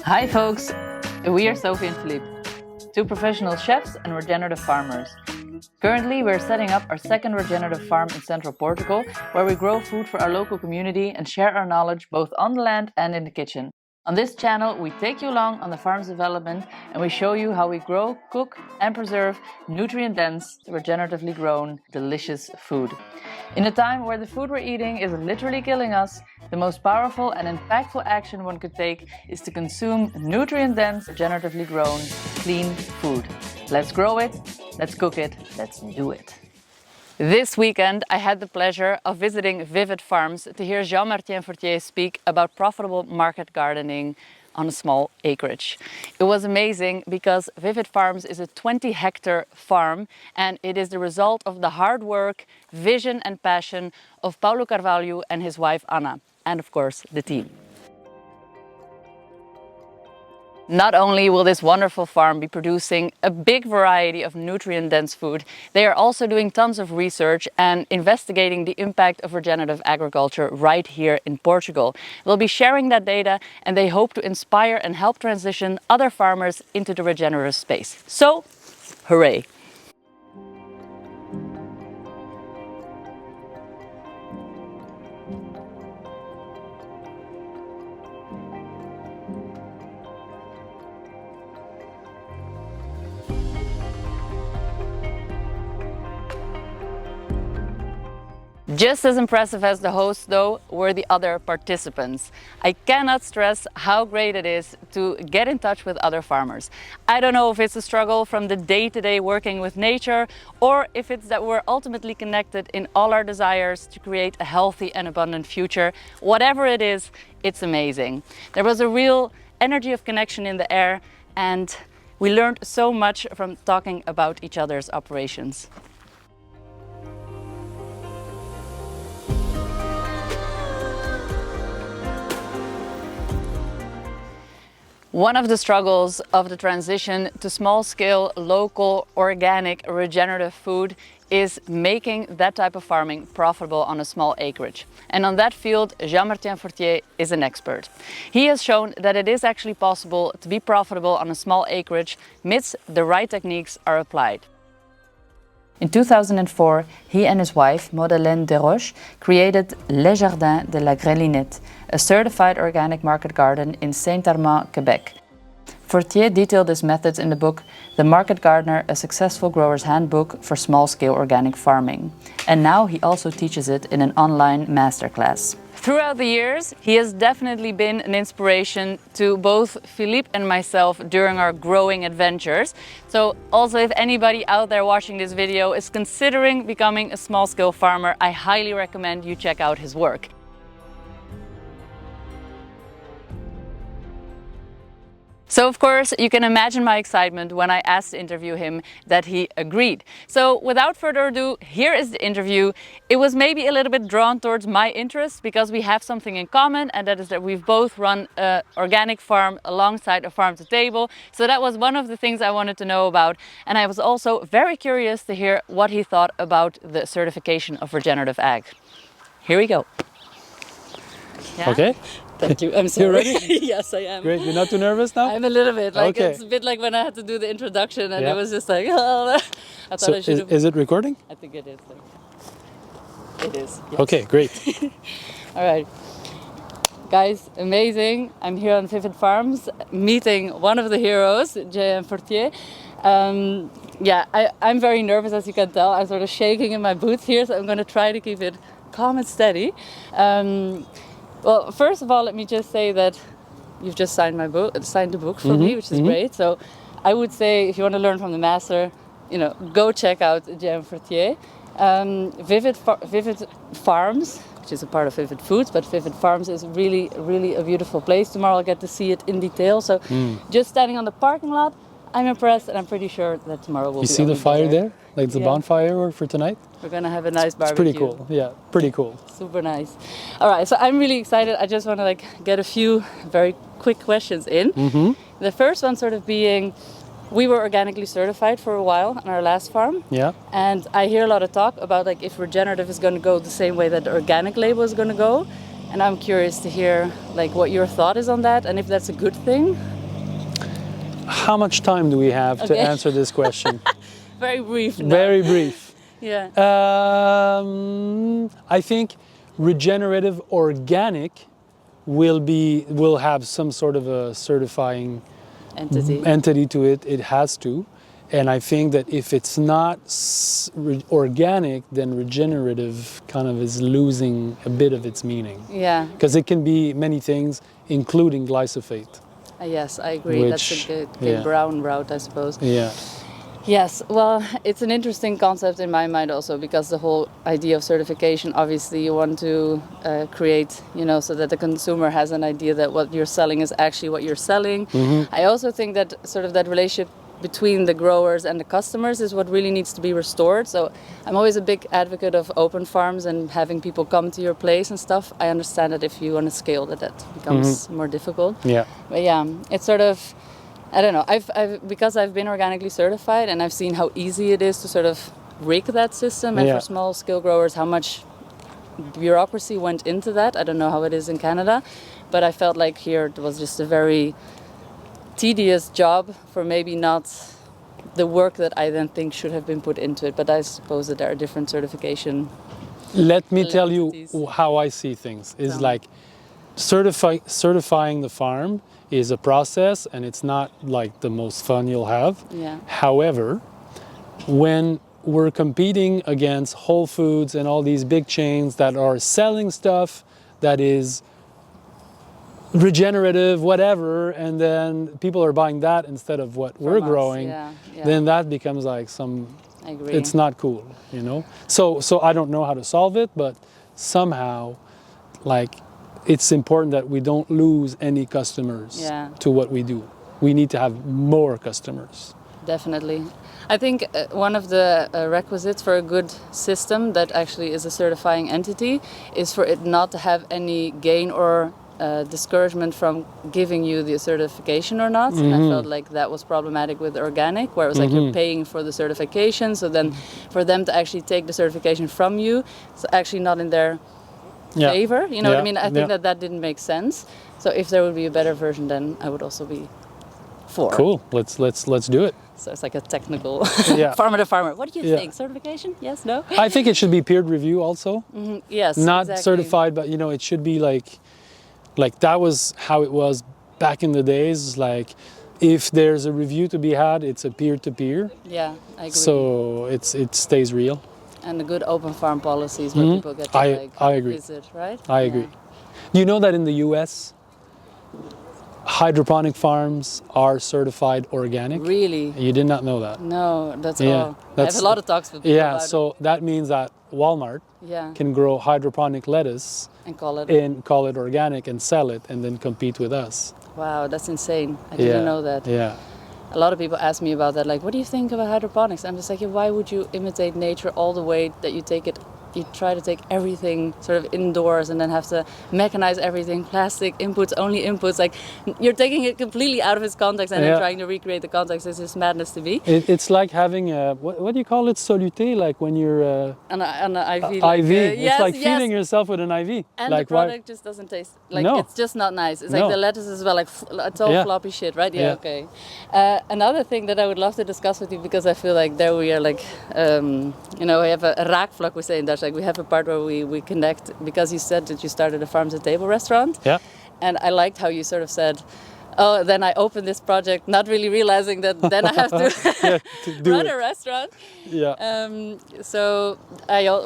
Hi folks, we are Sophie and Philippe, two professional chefs and regenerative farmers. Currently, we're setting up our second regenerative farm in Central Portugal, where we grow food for our local community and share our knowledge both on the land and in the kitchen. On this channel, we take you along on the farm's development and we show you how we grow, cook and preserve nutrient-dense, regeneratively grown, delicious food. In a time where the food we're eating is literally killing us, the most powerful and impactful action one could take is to consume nutrient-dense, regeneratively grown, clean food. Let's grow it, let's cook it, let's do it. This weekend, I had the pleasure of visiting Vivid Farms to hear JM Fortier speak about profitable market gardening on a small acreage. It was amazing because Vivid Farms is a 20-hectare farm and it is the result of the hard work, vision and passion of Paulo Carvalho and his wife Anna, and of course the team. Not only will this wonderful farm be producing a big variety of nutrient-dense food, they are also doing tons of research and investigating the impact of regenerative agriculture right here in Portugal. They'll be sharing that data and they hope to inspire and help transition other farmers into the regenerative space. So, hooray! Just as impressive as the hosts, though, were the other participants. I cannot stress how great it is to get in touch with other farmers. I don't know if it's a struggle from the day-to-day working with nature, or if it's that we're ultimately connected in all our desires to create a healthy and abundant future. Whatever it is, it's amazing. There was a real energy of connection in the air, and we learned so much from talking about each other's operations. One of the struggles of the transition to small-scale, local, organic, regenerative food is making that type of farming profitable on a small acreage. And on that field, JM Fortier is an expert. He has shown that it is actually possible to be profitable on a small acreage, midst the right techniques are applied. In 2004, he and his wife, Madeleine Desroches, created Les Jardins de la Grelinette, a certified organic market garden in Santerem, Quebec. Fortier detailed his methods in the book The Market Gardener, a Successful Grower's Handbook for Small-Scale Organic Farming. And now he also teaches it in an online masterclass. Throughout the years, he has definitely been an inspiration to both Philippe and myself during our growing adventures. So also if anybody out there watching this video is considering becoming a small-scale farmer, I highly recommend you check out his work. So of course, you can imagine my excitement when I asked to interview him that he agreed. So without further ado, here is the interview. It was maybe a little bit drawn towards my interests because we have something in common, and that is that we've both run an organic farm alongside a farm to table. So that was one of the things I wanted to know about. And I was also very curious to hear what he thought about the certification of regenerative ag. Here we go. Yeah? Okay. Thank you. I'm sorry. You ready? Yes, I am. Great. You're not too nervous now? I'm a little bit. Like okay. It's a bit like when I had to do the introduction and it was just like, oh, I thought I should have. Is it recording? I think it is. It is. Yes. Okay, great. All right. Guys, amazing. I'm here on Vivid Farms meeting one of the heroes, JM Fortier. I'm very nervous, as you can tell. I'm sort of shaking in my boots here, so I'm going to try to keep it calm and steady. Well, first of all, let me just say that you've just signed the book for me, which is great. So I would say if you want to learn from the master, go check out JM Fortier. Vivid Farms, which is a part of Vivid Foods, but Vivid Farms is really, really a beautiful place. Tomorrow I'll get to see it in detail. So just standing on the parking lot, I'm impressed, and I'm pretty sure that tomorrow will be. You see the fire there? Like the bonfire for tonight? We're gonna have a nice barbecue. It's pretty cool. Yeah, pretty cool. Super nice. All right, so I'm really excited. I just want to get a few very quick questions in. The first one sort of being, we were organically certified for a while on our last farm. Yeah. And I hear a lot of talk about if regenerative is going to go the same way that the organic label is going to go. And I'm curious to hear what your thought is on that, and if that's a good thing How much time do we have to Okay. answer this question? Very brief now. Very brief. Yeah. I think regenerative organic will have some sort of a certifying Entity. to it. It has to. And I think that if it's not organic, then regenerative kind of is losing a bit of its meaning. Yeah. Because it can be many things, including glyphosate. Yes, I agree. That's a good yeah. brown route, I suppose. Yeah. Yes, well, it's an interesting concept in my mind also, because the whole idea of certification, obviously you want to create, so that the consumer has an idea that what you're selling is actually what you're selling. Mm-hmm. I also think that sort of that relationship between the growers and the customers is what really needs to be restored. So I'm always a big advocate of open farms and having people come to your place and stuff. I understand that if you want to scale that becomes more difficult. Yeah. But yeah, it's sort of, I don't know. Because I've been organically certified and I've seen how easy it is to sort of rig that system, and for small scale growers, how much bureaucracy went into that. I don't know how it is in Canada, but I felt like here it was just a very tedious job for maybe not the work that I then think should have been put into it. But I suppose that there are different certification. Let me tell you how I see things. Is like certifying the farm is a process, and it's not like the most fun you'll have. Yeah. However, when we're competing against Whole Foods and all these big chains that are selling stuff that is regenerative, whatever, and then people are buying that instead of what we're growing, then that becomes like I agree. it's not cool, So I don't know how to solve it, but somehow, like, it's important that we don't lose any customers to what we do. We need to have more customers. Definitely. I think one of the requisites for a good system that actually is a certifying entity is for it not to have any gain or discouragement from giving you the certification or not. And I felt like that was problematic with organic, where it was like you're paying for the certification, so then for them to actually take the certification from you, it's actually not in their favor. You know what I mean? I think that didn't make sense. So if there would be a better version, then I would also be for. Cool. Let's do it. So it's like a technical farmer to farmer. What do you think? Certification? Yes, no? I think it should be peer review also. Yes, not exactly. certified, but it should be like that was how it was back in the days. Like, if there's a review to be had, it's a peer-to-peer. Yeah, I agree. So it stays real. And the good open farm policies where people get to I agree. visit, right? I agree. Do you know that in the US, hydroponic farms are certified organic? Really? You did not know that? No, that's all. I have a lot of talks with people about so that means that Walmart can grow hydroponic lettuce and call it organic and sell it, and then compete with us. Wow, that's insane. I didn't know that. Yeah. A lot of people ask me about that, like, what do you think about hydroponics? I'm just like, why would you imitate nature all the way that you try to take everything sort of indoors and then have to mechanize everything, plastic inputs, only inputs. Like, you're taking it completely out of its context and then trying to recreate the context. This is madness to be. It's like having a, what do you call it, soluté, like when you're... an IV. IV. It's like feeding yourself with an IV. And like, the product just doesn't taste, like, it's just not nice. It's like the lettuce as well, like, it's all floppy shit, right? Yeah, okay. Another thing that I would love to discuss with you, because I feel like there we are like, we have a raakvlak, we say in Dutch. Like, we have a part where we connect, because you said that you started a farm to table restaurant. Yeah. And I liked how you sort of said, oh, then I opened this project, not really realizing that then I have to, run a restaurant. Yeah. So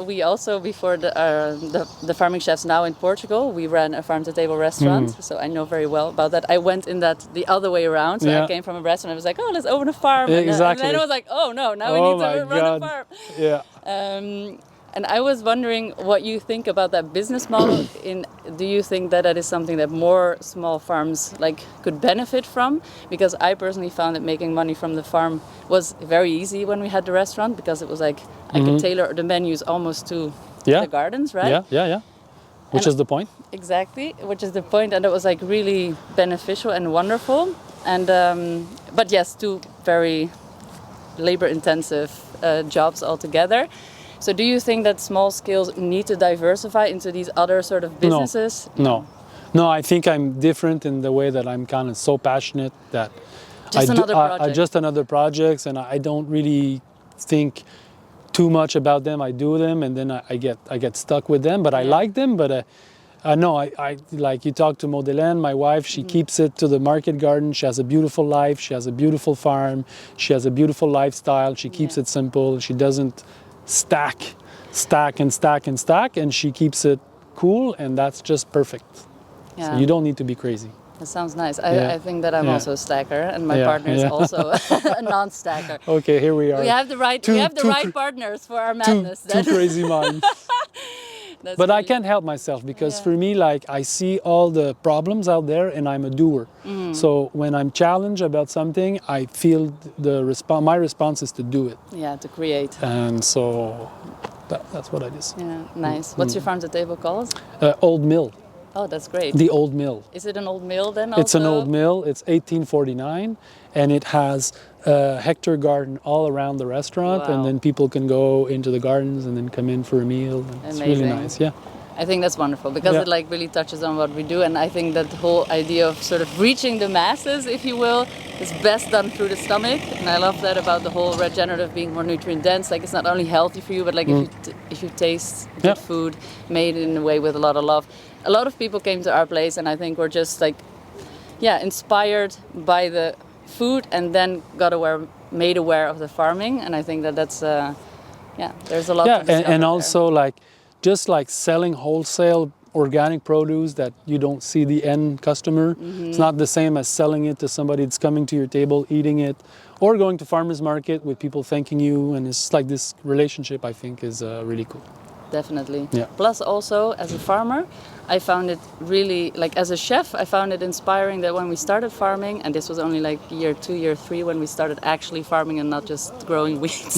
we also, before the farming chefs now in Portugal, we ran a farm to table restaurant. So I know very well about that. I went in that the other way around. So I came from a restaurant. I was like, oh, let's open a farm. Exactly. And then I was like, oh no, now we need to run a farm. Yeah. And I was wondering what you think about that business model. Do you think that is something that more small farms could benefit from? Because I personally found that making money from the farm was very easy when we had the restaurant, because it was like I could tailor the menus almost to the gardens, right? Yeah. Which is the point. Exactly, which is the point, and it was like really beneficial and wonderful. And but yes, two very labor-intensive jobs altogether. So do you think that small scales need to diversify into these other sort of businesses? No, I think I'm different in the way that I'm kind of so passionate that Just another project. Just another projects, and I don't really think too much about them. I do them, and then I get stuck with them. But I like them. But no, I like you talk to Modelaine, my wife. She keeps it to the market garden. She has a beautiful life. She has a beautiful farm. She has a beautiful lifestyle. She keeps it simple. She doesn't stack, and she keeps it cool, and that's just perfect. Yeah. So you don't need to be crazy. That sounds nice. I think that I'm also a stacker, and my partner is also a non-stacker. Okay, here we are. We have the right partners for our madness. Two crazy minds. But I can't help myself because for me, like, I see all the problems out there and I'm a doer. So when I'm challenged about something, I feel my response is to do it. Yeah, to create. And so that's what I do. Yeah, nice. What's your farm to table called? Old Mill. Oh, that's great. The Old Mill. Is it an old mill then also? It's an old mill. It's 1849 and it has a hectare garden all around the restaurant. Wow. And then people can go into the gardens and then come in for a meal. And it's really nice, yeah. I think that's wonderful because it like really touches on what we do, and I think that the whole idea of sort of reaching the masses, if you will, is best done through the stomach. And I love that about the whole regenerative being more nutrient dense. Like, it's not only healthy for you, but like if you taste good food made in a way with a lot of love. A lot of people came to our place, and I think we're just like, inspired by the food, and then made aware of the farming. And I think that's there's a lot. And also like. Just like selling wholesale organic produce that you don't see the end customer. It's not the same as selling it to somebody that's coming to your table, eating it, or going to farmer's market with people thanking you. And it's like this relationship, I think, is really cool. Definitely. Yeah. Plus also, as a farmer, I found it really, like as a chef, I found it inspiring that when we started farming, and this was only like year 2, year 3, when we started actually farming and not just growing weeds.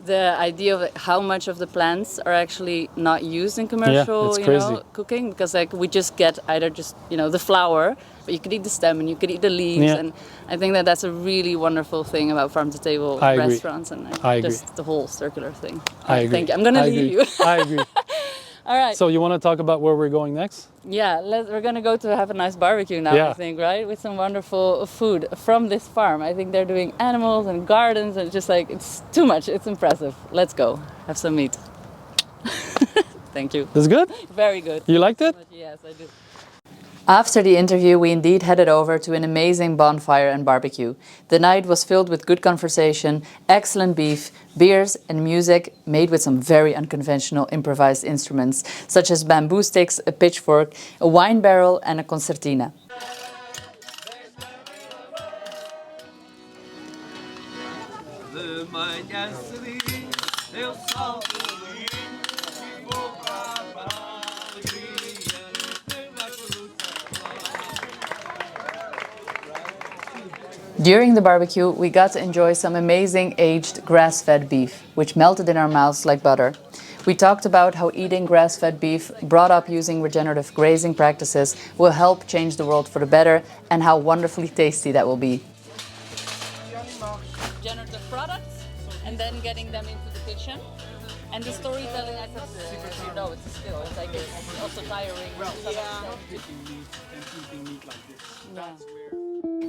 The idea of how much of the plants are actually not used in commercial cooking, because like we just get either just the flower, but you could eat the stem and you could eat the leaves. And I think that that's a really wonderful thing about farm to table restaurants, and just the whole circular thing. I agree. Thank you. I'm going to leave you. I agree. All right. So you want to talk about where we're going next? Yeah, we're going to go to have a nice barbecue now, I think, right? With some wonderful food from this farm. I think they're doing animals and gardens, and just like, it's too much. It's impressive. Let's go. Have some meat. Thank you. That's good? Very good. You liked it? Yes, I do. After the interview, we indeed headed over to an amazing bonfire and barbecue. The night was filled with good conversation, excellent beef, beers and music made with some very unconventional improvised instruments, such as bamboo sticks, a pitchfork, a wine barrel and a concertina. During the barbecue, we got to enjoy some amazing aged grass-fed beef, which melted in our mouths like butter. We talked about how eating grass-fed beef, brought up using regenerative grazing practices, will help change the world for the better, and how wonderfully tasty that will be. Regenerative products, and then getting them into the kitchen. And the storytelling, I thought, it's a skill. It's like, it's also tiring.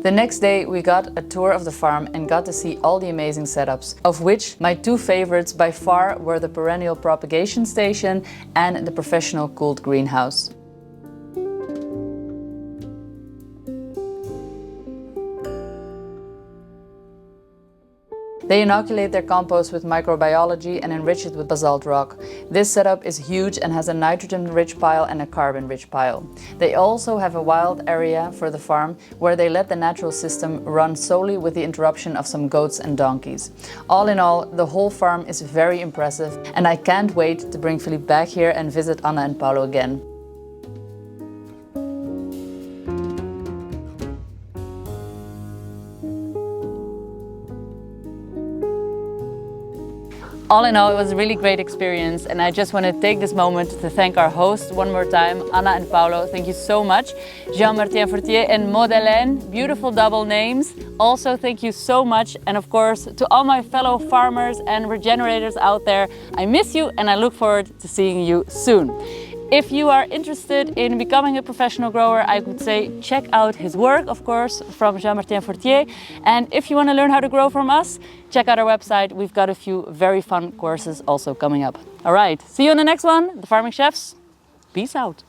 The next day we got a tour of the farm and got to see all the amazing setups, of which my 2 favorites by far were the perennial propagation station and the professional cooled greenhouse. They inoculate their compost with microbiology and enrich it with basalt rock. This setup is huge and has a nitrogen-rich pile and a carbon-rich pile. They also have a wild area for the farm where they let the natural system run solely with the interruption of some goats and donkeys. All in all, the whole farm is very impressive, and I can't wait to bring Philippe back here and visit Anna and Paulo again. All in all, it was a really great experience, and I just want to take this moment to thank our hosts one more time, Anna and Paulo. Thank you so much. JM Fortier and Modelaine, beautiful double names. Also, thank you so much. And of course, to all my fellow farmers and regenerators out there, I miss you and I look forward to seeing you soon. If you are interested in becoming a professional grower, I would say check out his work, of course, from JM Fortier. And if you want to learn how to grow from us, check out our website. We've got a few very fun courses also coming up. All right, see you in the next one. The Farming Chefs, peace out.